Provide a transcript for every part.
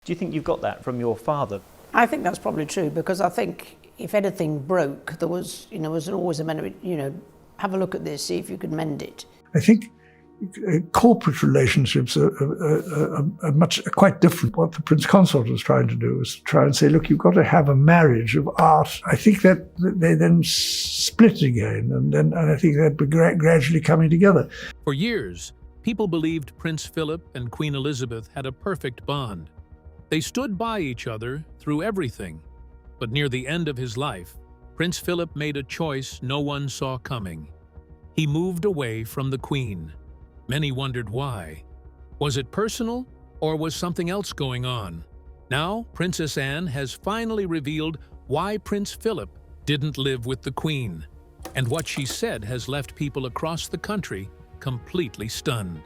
Do you think you've got that from your father? I think that's probably true, because I think if anything broke, there was always a man, have a look at this, see if you could mend it. I think corporate relationships are quite different. What the Prince Consort was trying to do was to try and say, look, you've got to have a marriage of art. I think that they then split again, and I think they're gradually coming together. For years, people believed Prince Philip and Queen Elizabeth had a perfect bond. They stood by each other through everything. But near the end of his life, Prince Philip made a choice no one saw coming. He moved away from the Queen. Many wondered why. Was it personal, or was something else going on? Now, Princess Anne has finally revealed why Prince Philip didn't live with the Queen, and what she said has left people across the country completely stunned.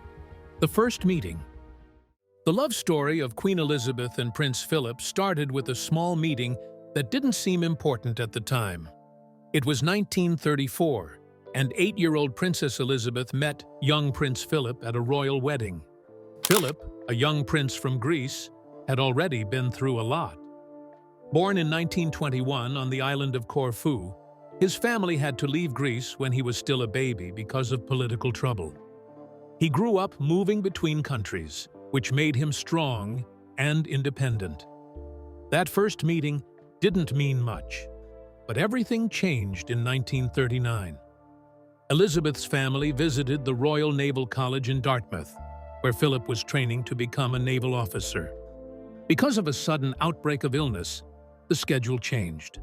The first meeting. The love story of Queen Elizabeth and Prince Philip started with a small meeting that didn't seem important at the time. It was 1934, and 8-year-old Princess Elizabeth met young Prince Philip at a royal wedding. Philip, a young prince from Greece, had already been through a lot. Born in 1921 on the island of Corfu, his family had to leave Greece when he was still a baby because of political trouble. He grew up moving between countries, which made him strong and independent. That first meeting didn't mean much, but everything changed in 1939. Elizabeth's family visited the Royal Naval College in Dartmouth, where Philip was training to become a naval officer. Because of a sudden outbreak of illness, the schedule changed.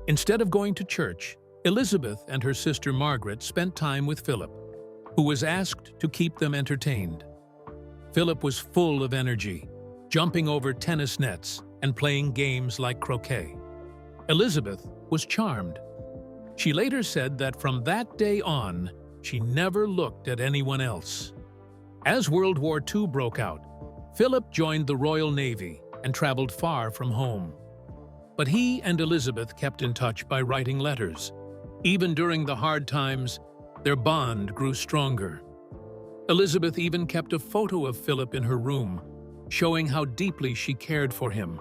Instead of going to church, Elizabeth and her sister Margaret spent time with Philip, who was asked to keep them entertained. Philip was full of energy, jumping over tennis nets and playing games like croquet. Elizabeth was charmed. She later said that from that day on, she never looked at anyone else. As World War II broke out, Philip joined the Royal Navy and traveled far from home. But he and Elizabeth kept in touch by writing letters. Even during the hard times, their bond grew stronger. Elizabeth even kept a photo of Philip in her room, showing how deeply she cared for him.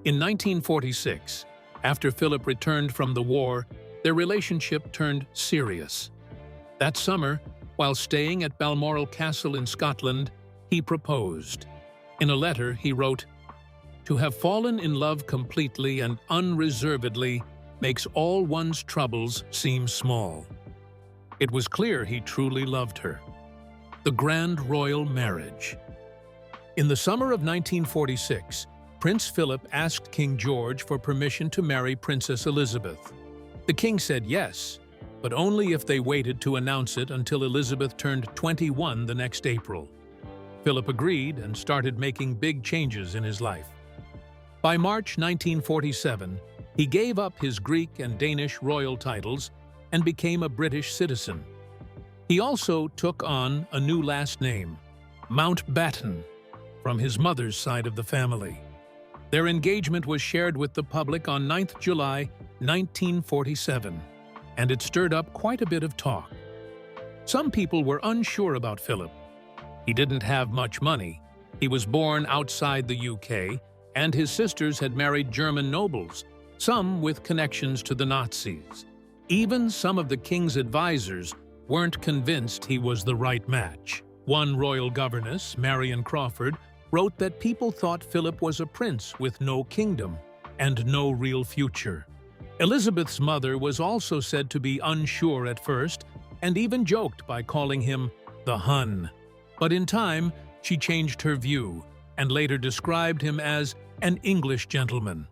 In 1946, after Philip returned from the war, their relationship turned serious. That summer, while staying at Balmoral Castle in Scotland, he proposed. In a letter, he wrote, "To have fallen in love completely and unreservedly makes all one's troubles seem small." It was clear he truly loved her. The Grand Royal Marriage. In the summer of 1946, Prince Philip asked King George for permission to marry Princess Elizabeth. The king said yes, but only if they waited to announce it until Elizabeth turned 21 the next April. Philip agreed and started making big changes in his life. By March 1947, he gave up his Greek and Danish royal titles and became a British citizen. He also took on a new last name, Mountbatten, from his mother's side of the family. Their engagement was shared with the public on 9th July 1947, and it stirred up quite a bit of talk. Some people were unsure about Philip. He didn't have much money. He was born outside the UK, and his sisters had married German nobles, some with connections to the Nazis. Even some of the king's advisors weren't convinced he was the right match. One royal governess, Marion Crawford, wrote that people thought Philip was a prince with no kingdom and no real future. Elizabeth's mother was also said to be unsure at first and even joked by calling him the Hun. But in time, she changed her view and later described him as an English gentleman.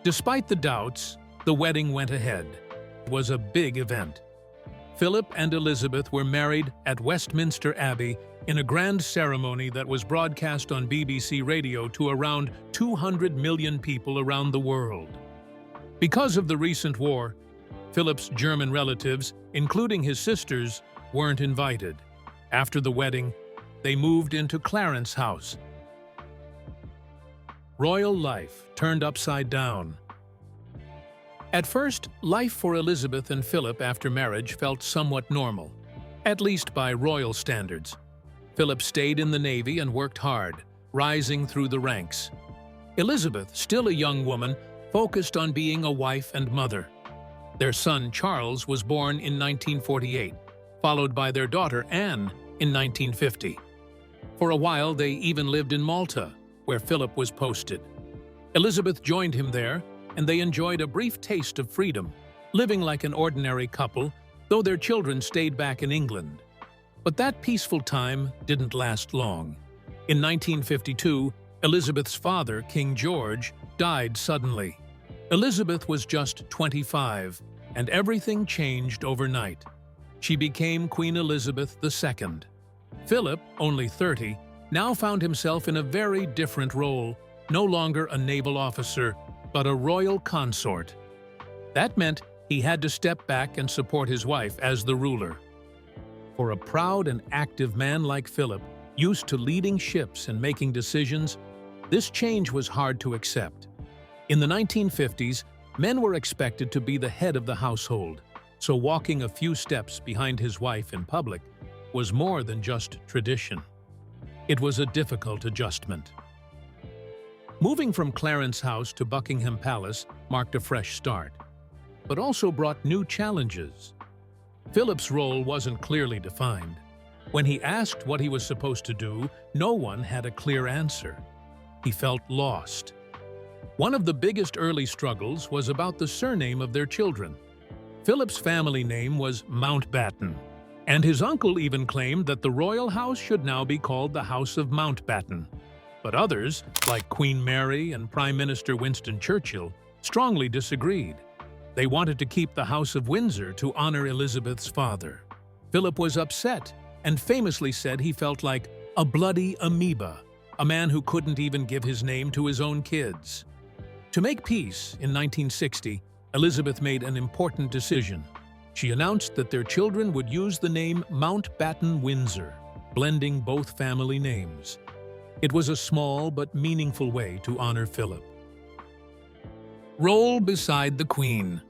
Despite the doubts, the wedding went ahead. It was a big event. Philip and Elizabeth were married at Westminster Abbey in a grand ceremony that was broadcast on BBC Radio to around 200 million people around the world. Because of the recent war, Philip's German relatives, including his sisters, weren't invited. After the wedding, they moved into Clarence House. Royal life turned upside down. At first, life for Elizabeth and Philip after marriage felt somewhat normal, at least by royal standards. Philip stayed in the Navy and worked hard, rising through the ranks. Elizabeth, still a young woman, focused on being a wife and mother. Their son Charles was born in 1948, followed by their daughter Anne in 1950. For a while, they even lived in Malta, where Philip was posted. Elizabeth joined him there, and they enjoyed a brief taste of freedom, living like an ordinary couple, though their children stayed back in England. But that peaceful time didn't last long. In 1952, Elizabeth's father, King George, died suddenly. Elizabeth was just 25, and everything changed overnight. She became Queen Elizabeth II. Philip, only 30, now found himself in a very different role, no longer a naval officer, but a royal consort. That meant he had to step back and support his wife as the ruler. For a proud and active man like Philip, used to leading ships and making decisions, this change was hard to accept. In the 1950s, men were expected to be the head of the household, so walking a few steps behind his wife in public was more than just tradition. It was a difficult adjustment. Moving from Clarence House to Buckingham Palace marked a fresh start, but also brought new challenges. Philip's role wasn't clearly defined. When he asked what he was supposed to do, no one had a clear answer. He felt lost. One of the biggest early struggles was about the surname of their children. Philip's family name was Mountbatten, and his uncle even claimed that the royal house should now be called the House of Mountbatten. But others, like Queen Mary and Prime Minister Winston Churchill, strongly disagreed. They wanted to keep the House of Windsor to honor Elizabeth's father. Philip was upset and famously said he felt like a bloody amoeba, a man who couldn't even give his name to his own kids. To make peace, in 1960, Elizabeth made an important decision. She announced that their children would use the name Mountbatten Windsor, blending both family names. It was a small but meaningful way to honor Philip. Role beside the Queen.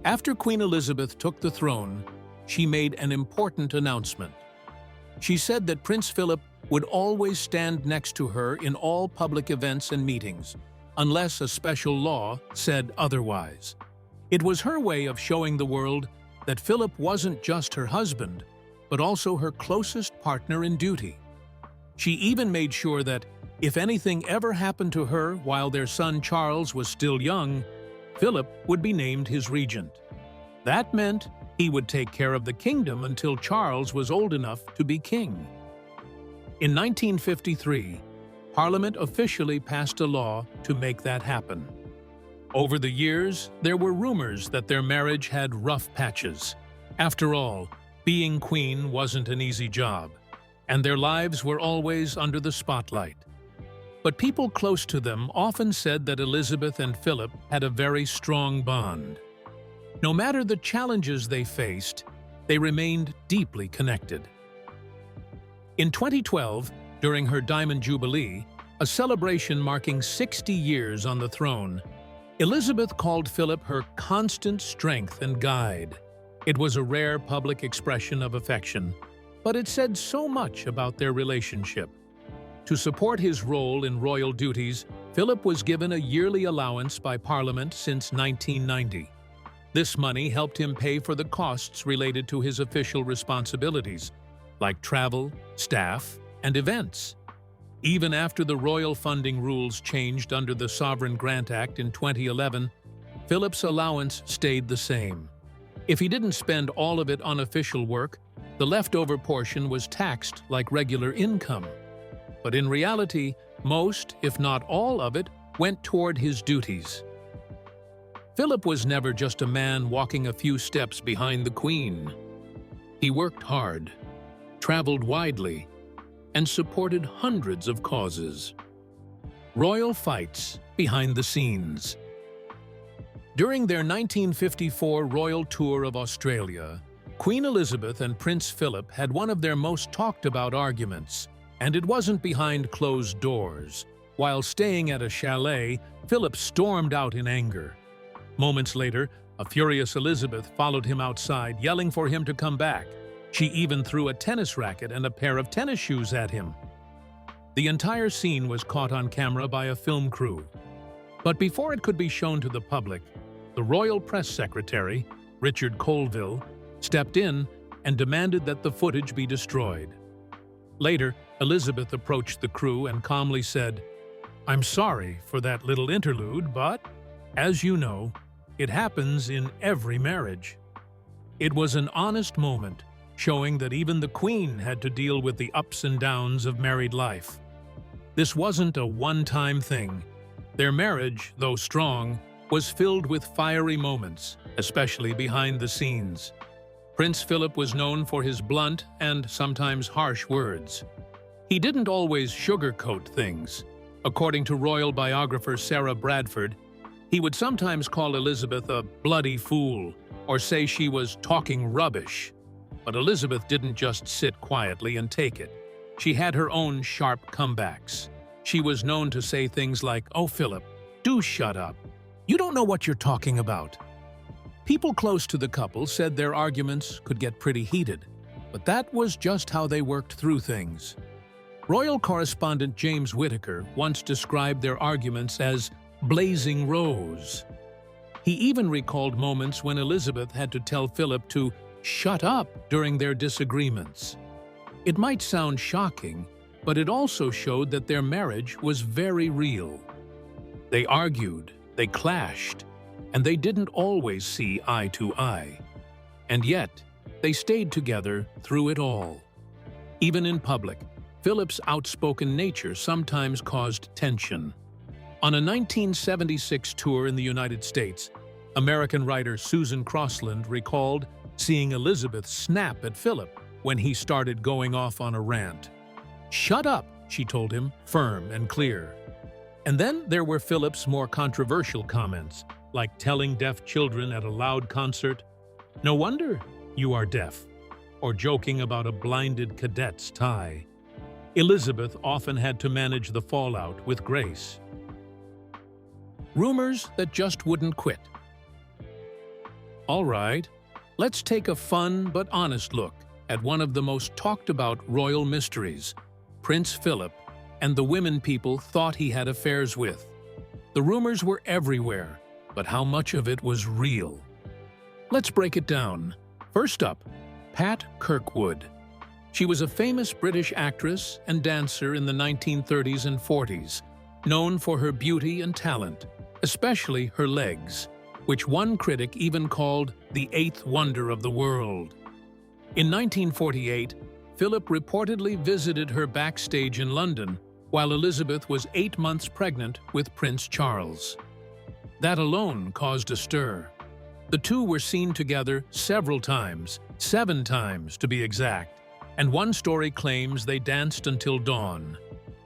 After Queen Elizabeth took the throne, she made an important announcement. She said that Prince Philip would always stand next to her in all public events and meetings, unless a special law said otherwise. It was her way of showing the world that Philip wasn't just her husband, but also her closest partner in duty. She even made sure that if anything ever happened to her while their son Charles was still young, Philip would be named his regent. That meant he would take care of the kingdom until Charles was old enough to be king. In 1953, Parliament officially passed a law to make that happen. Over the years, there were rumors that their marriage had rough patches. After all, being queen wasn't an easy job, and their lives were always under the spotlight. But people close to them often said that Elizabeth and Philip had a very strong bond. No matter the challenges they faced, they remained deeply connected. In 2012, during her Diamond Jubilee, a celebration marking 60 years on the throne, Elizabeth called Philip her constant strength and guide. It was a rare public expression of affection, but it said so much about their relationship. To support his role in royal duties, Philip was given a yearly allowance by Parliament since 1990. This money helped him pay for the costs related to his official responsibilities, like travel, staff, and events. Even after the royal funding rules changed under the Sovereign Grant Act in 2011, Philip's allowance stayed the same. If he didn't spend all of it on official work, the leftover portion was taxed like regular income. But in reality, most, if not all of it, went toward his duties. Philip was never just a man walking a few steps behind the Queen. He worked hard, traveled widely, and supported hundreds of causes. Royal fights behind the scenes. During their 1954 royal tour of Australia, Queen Elizabeth and Prince Philip had one of their most talked about arguments, and it wasn't behind closed doors. While staying at a chalet, Philip stormed out in anger. Moments later, a furious Elizabeth followed him outside, yelling for him to come back. She even threw a tennis racket and a pair of tennis shoes at him. The entire scene was caught on camera by a film crew. But before it could be shown to the public, the royal press secretary, Richard Colville, stepped in and demanded that the footage be destroyed. Later, Elizabeth approached the crew and calmly said, "I'm sorry for that little interlude, but, as you know, it happens in every marriage." It was an honest moment, showing that even the Queen had to deal with the ups and downs of married life. This wasn't a one-time thing. Their marriage, though strong, was filled with fiery moments, especially behind the scenes. Prince Philip was known for his blunt and sometimes harsh words. He didn't always sugarcoat things. According to royal biographer Sarah Bradford, he would sometimes call Elizabeth a bloody fool or say she was talking rubbish. But Elizabeth didn't just sit quietly and take it. She had her own sharp comebacks. She was known to say things like, "Oh, Philip, do shut up. You don't know what you're talking about." People close to the couple said their arguments could get pretty heated, but that was just how they worked through things. Royal correspondent James Whittaker once described their arguments as blazing rose. He even recalled moments when Elizabeth had to tell Philip to shut up during their disagreements. It might sound shocking, but it also showed that their marriage was very real. They argued, they clashed, and they didn't always see eye to eye. And yet, they stayed together through it all. Even in public, Philip's outspoken nature sometimes caused tension. On a 1976 tour in the United States, American writer Susan Crossland recalled seeing Elizabeth snap at Philip when he started going off on a rant. "Shut up," she told him, firm and clear. And then there were Philip's more controversial comments, like telling deaf children at a loud concert, "No wonder you are deaf," or joking about a blinded cadet's tie. Elizabeth often had to manage the fallout with grace. Rumors that just wouldn't quit. All right, let's take a fun but honest look at one of the most talked about royal mysteries, Prince Philip and the women people thought he had affairs with. The rumors were everywhere, but how much of it was real? Let's break it down. First up, Pat Kirkwood. She was a famous British actress and dancer in the 1930s and 40s, known for her beauty and talent, especially her legs, which one critic even called the eighth wonder of the world. In 1948, Philip reportedly visited her backstage in London while Elizabeth was 8 months pregnant with Prince Charles. That alone caused a stir. The two were seen together several times, 7 times to be exact, and one story claims they danced until dawn.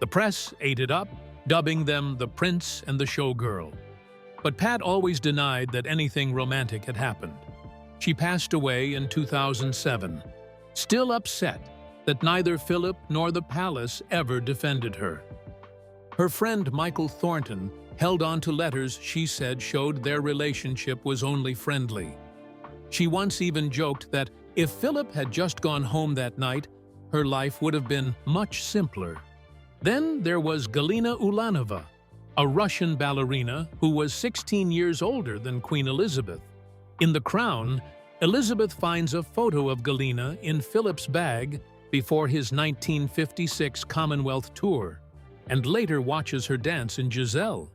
The press ate it up, dubbing them the Prince and the Showgirl. But Pat always denied that anything romantic had happened. She passed away in 2007, still upset that neither Philip nor the palace ever defended her. Her friend Michael Thornton held on to letters she said showed their relationship was only friendly. She once even joked that if Philip had just gone home that night, her life would have been much simpler. Then there was Galina Ulanova, a Russian ballerina who was 16 years older than Queen Elizabeth. In The Crown, Elizabeth finds a photo of Galina in Philip's bag before his 1956 Commonwealth tour, and later watches her dance in Giselle.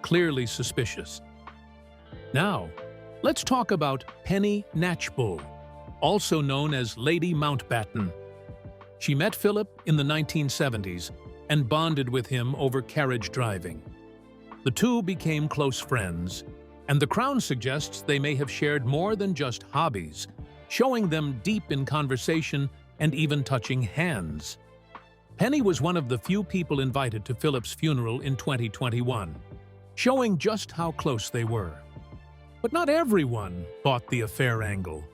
Clearly suspicious. Now, let's talk about Penny Knatchbull, also known as Lady Mountbatten. She met Philip in the 1970s and bonded with him over carriage driving. The two became close friends, and The Crown suggests they may have shared more than just hobbies, showing them deep in conversation and even touching hands. Penny was one of the few people invited to Philip's funeral in 2021, showing just how close they were. But not everyone bought the affair angle.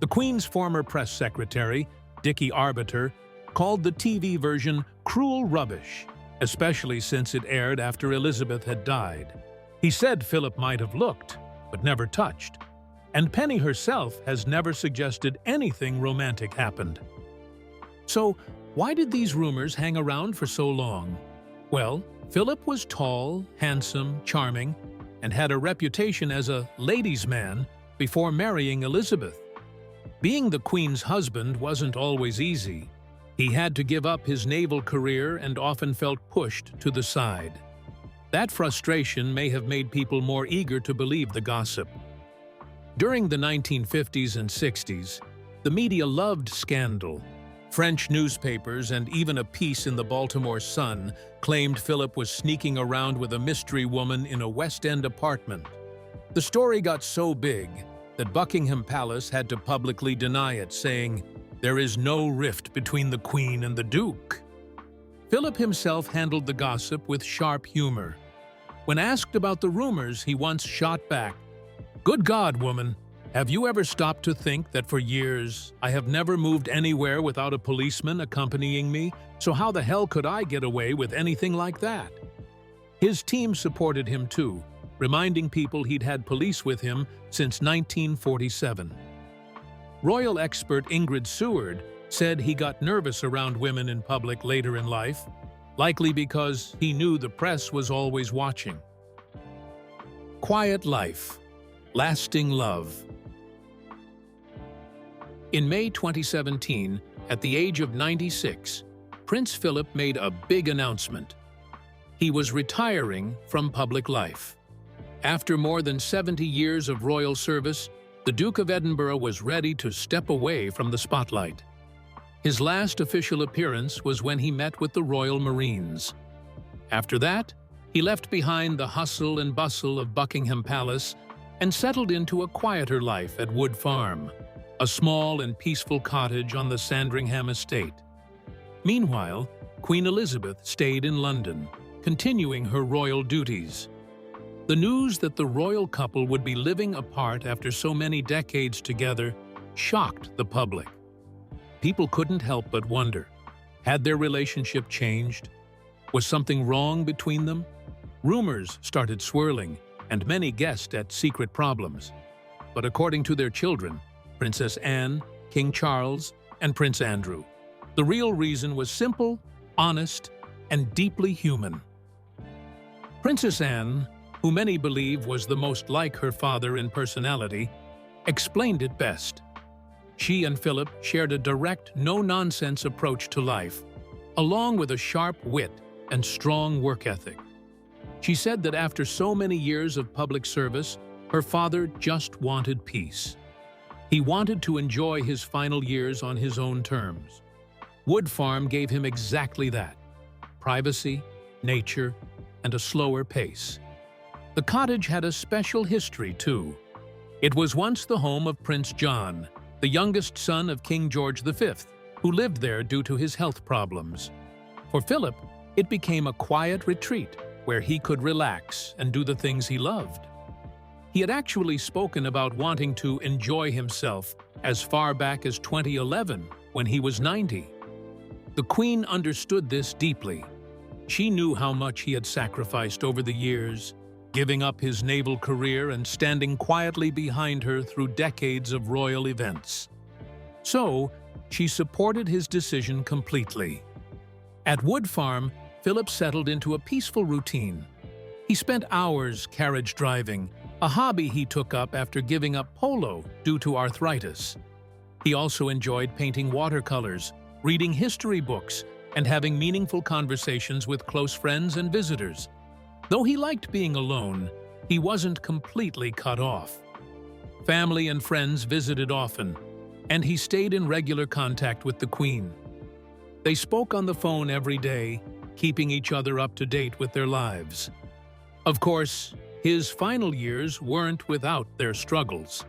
The Queen's former press secretary, Dickie Arbiter, called the TV version cruel rubbish, especially since it aired after Elizabeth had died. He said Philip might have looked, but never touched, and Penny herself has never suggested anything romantic happened. So, Why did these rumors hang around for so long? Well, Philip was tall, handsome, charming, and had a reputation as a ladies' man before marrying Elizabeth. Being the Queen's husband wasn't always easy. He had to give up his naval career and often felt pushed to the side. That frustration may have made people more eager to believe the gossip. During the 1950s and 60s, the media loved scandal. French newspapers and even a piece in the Baltimore Sun claimed Philip was sneaking around with a mystery woman in a West End apartment. The story got so big that Buckingham Palace had to publicly deny it, saying, "There is no rift between the Queen and the Duke." Philip himself handled the gossip with sharp humor. When asked about the rumors, he once shot back, "Good God, woman, have you ever stopped to think that for years I have never moved anywhere without a policeman accompanying me, so how the hell could I get away with anything like that?" His team supported him too, reminding people he'd had police with him since 1947. Royal expert Ingrid Seward said he got nervous around women in public later in life, likely because he knew the press was always watching. Quiet life, lasting love. In May 2017, at the age of 96, Prince Philip made a big announcement. He was retiring from public life. After more than 70 years of royal service, the Duke of Edinburgh was ready to step away from the spotlight. His last official appearance was when he met with the Royal Marines. After that, he left behind the hustle and bustle of Buckingham Palace and settled into a quieter life at Wood Farm, a small and peaceful cottage on the Sandringham estate. Meanwhile, Queen Elizabeth stayed in London, continuing her royal duties. The news that the royal couple would be living apart after so many decades together shocked the public. People couldn't help but wonder, had their relationship changed? Was something wrong between them? Rumors started swirling, and many guessed at secret problems. But according to their children, Princess Anne, King Charles, and Prince Andrew, the real reason was simple, honest, and deeply human. Princess Anne, who many believe was the most like her father in personality, explained it best. She and Philip shared a direct, no-nonsense approach to life, along with a sharp wit and strong work ethic. She said that after so many years of public service, her father just wanted peace. He wanted to enjoy his final years on his own terms. Wood Farm gave him exactly that: privacy, nature, and a slower pace. The cottage had a special history, too. It was once the home of Prince John, the youngest son of King George V, who lived there due to his health problems. For Philip, it became a quiet retreat where he could relax and do the things he loved. He had actually spoken about wanting to enjoy himself as far back as 2011, when he was 90. The Queen understood this deeply. She knew how much he had sacrificed over the years, giving up his naval career and standing quietly behind her through decades of royal events. So, she supported his decision completely. At Wood Farm, Philip settled into a peaceful routine. He spent hours carriage driving, a hobby he took up after giving up polo due to arthritis. He also enjoyed painting watercolors, reading history books, and having meaningful conversations with close friends and visitors. Though he liked being alone, he wasn't completely cut off. Family and friends visited often, and he stayed in regular contact with the Queen. They spoke on the phone every day, keeping each other up to date with their lives. Of course, his final years weren't without their struggles.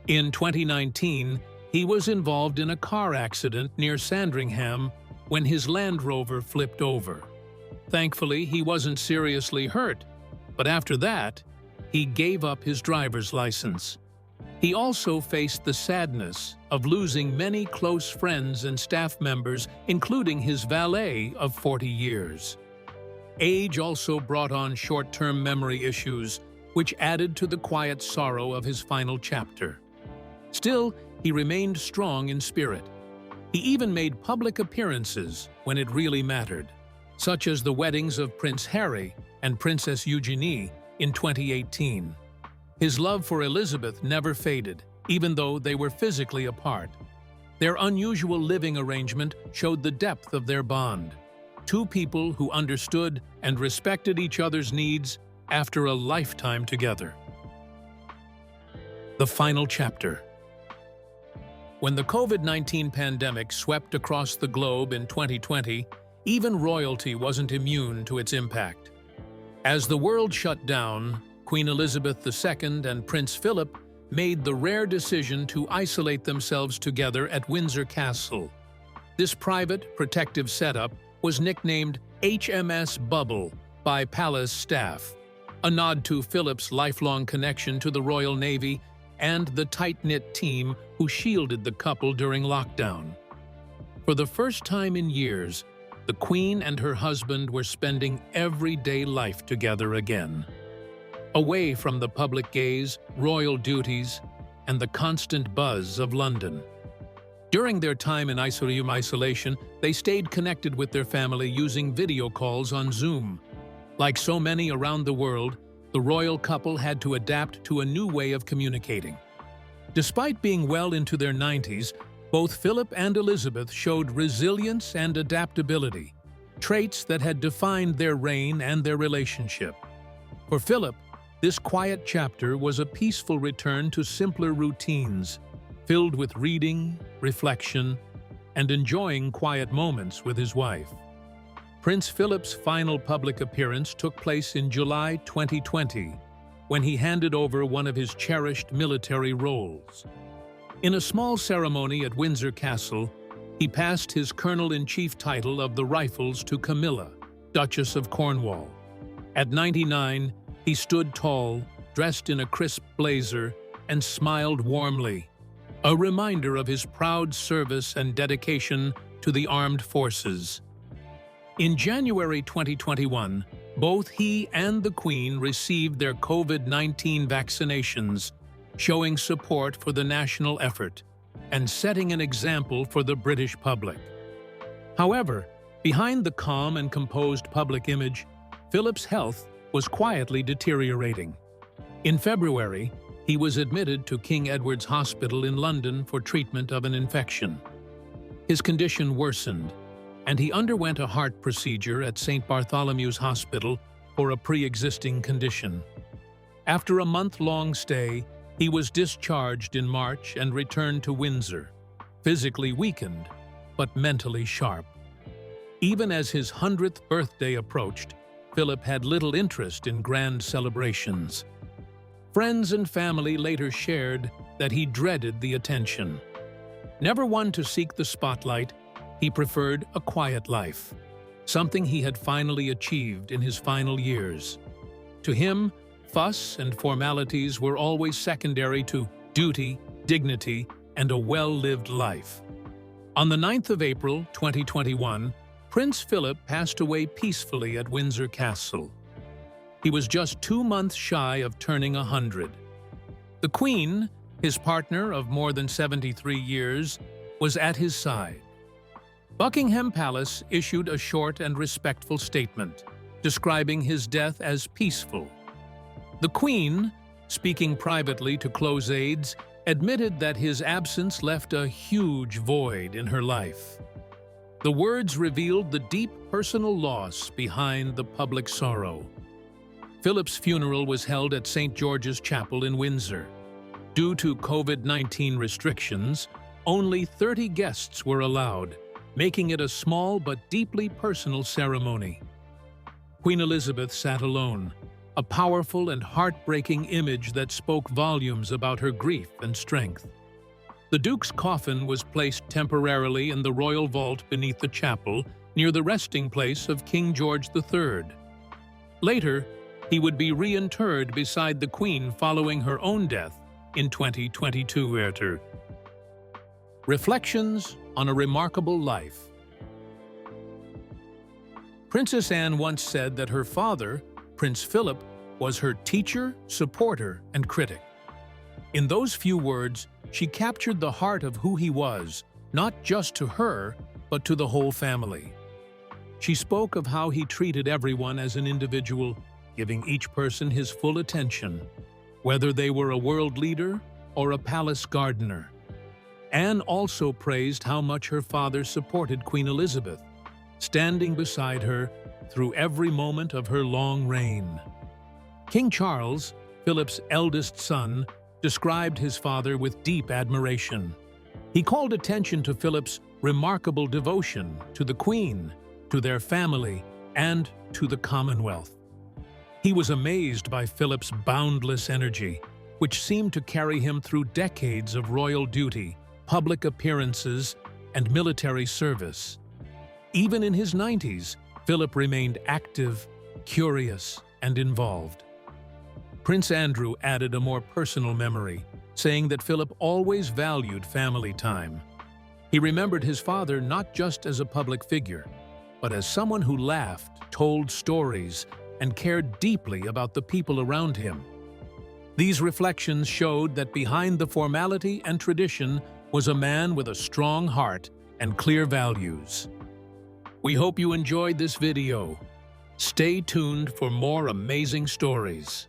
In 2019, he was involved in a car accident near Sandringham when his Land Rover flipped over. Thankfully, he wasn't seriously hurt, but after that, he gave up his driver's license. He also faced the sadness of losing many close friends and staff members, including his valet of 40 years. Age also brought on short-term memory issues, which added to the quiet sorrow of his final chapter. Still, he remained strong in spirit. He even made public appearances when it really mattered, such as the weddings of Prince Harry and Princess Eugenie in 2018. His love for Elizabeth never faded, even though they were physically apart. Their unusual living arrangement showed the depth of their bond. Two people who understood and respected each other's needs after a lifetime together. The final chapter. When the COVID-19 pandemic swept across the globe in 2020, even royalty wasn't immune to its impact. As the world shut down, Queen Elizabeth II and Prince Philip made the rare decision to isolate themselves together at Windsor Castle. This private, protective setup was nicknamed HMS Bubble by palace staff, a nod to Philip's lifelong connection to the Royal Navy and the tight-knit team who shielded the couple during lockdown. For the first time in years, the Queen and her husband were spending everyday life together again. Away from the public gaze, royal duties, and the constant buzz of London. During their time in isolation, they stayed connected with their family using video calls on Zoom. Like so many around the world, the royal couple had to adapt to a new way of communicating. Despite being well into their 90s, both Philip and Elizabeth showed resilience and adaptability, traits that had defined their reign and their relationship. For Philip, this quiet chapter was a peaceful return to simpler routines, filled with reading, reflection, and enjoying quiet moments with his wife. Prince Philip's final public appearance took place in July 2020, when he handed over one of his cherished military roles. In a small ceremony at Windsor Castle, he passed his Colonel-in-Chief title of the Rifles to Camilla, Duchess of Cornwall. At 99, he stood tall, dressed in a crisp blazer, and smiled warmly, a reminder of his proud service and dedication to the armed forces. In January 2021, both he and the Queen received their COVID-19 vaccinations, showing support for the national effort and setting an example for the British public. However, behind the calm and composed public image, Philip's health was quietly deteriorating. In February, he was admitted to King Edward's Hospital in London for treatment of an infection. His condition worsened, and he underwent a heart procedure at St. Bartholomew's Hospital for a pre-existing condition. After a month-long stay, he was discharged in March and returned to Windsor, physically weakened, but mentally sharp. Even as his 100th birthday approached, Philip had little interest in grand celebrations. Friends and family later shared that he dreaded the attention. Never one to seek the spotlight, he preferred a quiet life, something he had finally achieved in his final years. To him, fuss and formalities were always secondary to duty, dignity, and a well-lived life. On the 9th of April, 2021, Prince Philip passed away peacefully at Windsor Castle. He was just 2 months shy of turning 100. The Queen, his partner of more than 73 years, was at his side. Buckingham Palace issued a short and respectful statement, describing his death as peaceful. The Queen, speaking privately to close aides, admitted that his absence left a huge void in her life. The words revealed the deep personal loss behind the public sorrow. Philip's funeral was held at St. George's Chapel in Windsor. Due to COVID-19 restrictions, only 30 guests were allowed, making it a small but deeply personal ceremony. Queen Elizabeth sat alone, a powerful and heartbreaking image that spoke volumes about her grief and strength. The Duke's coffin was placed temporarily in the royal vault beneath the chapel, near the resting place of King George III. Later, he would be reinterred beside the Queen following her own death in 2022. Reflections on a Remarkable Life. Princess Anne once said that her father, Prince Philip, was her teacher, supporter, and critic. In those few words, she captured the heart of who he was, not just to her, but to the whole family. She spoke of how he treated everyone as an individual, giving each person his full attention, whether they were a world leader or a palace gardener. Anne also praised how much her father supported Queen Elizabeth, standing beside her through every moment of her long reign. King Charles, Philip's eldest son, described his father with deep admiration. He called attention to Philip's remarkable devotion to the Queen, to their family, and to the Commonwealth. He was amazed by Philip's boundless energy, which seemed to carry him through decades of royal duty, public appearances, and military service. Even in his 90s, Philip remained active, curious, and involved. Prince Andrew added a more personal memory, saying that Philip always valued family time. He remembered his father not just as a public figure, but as someone who laughed, told stories, and cared deeply about the people around him. These reflections showed that behind the formality and tradition was a man with a strong heart and clear values. We hope you enjoyed this video. Stay tuned for more amazing stories.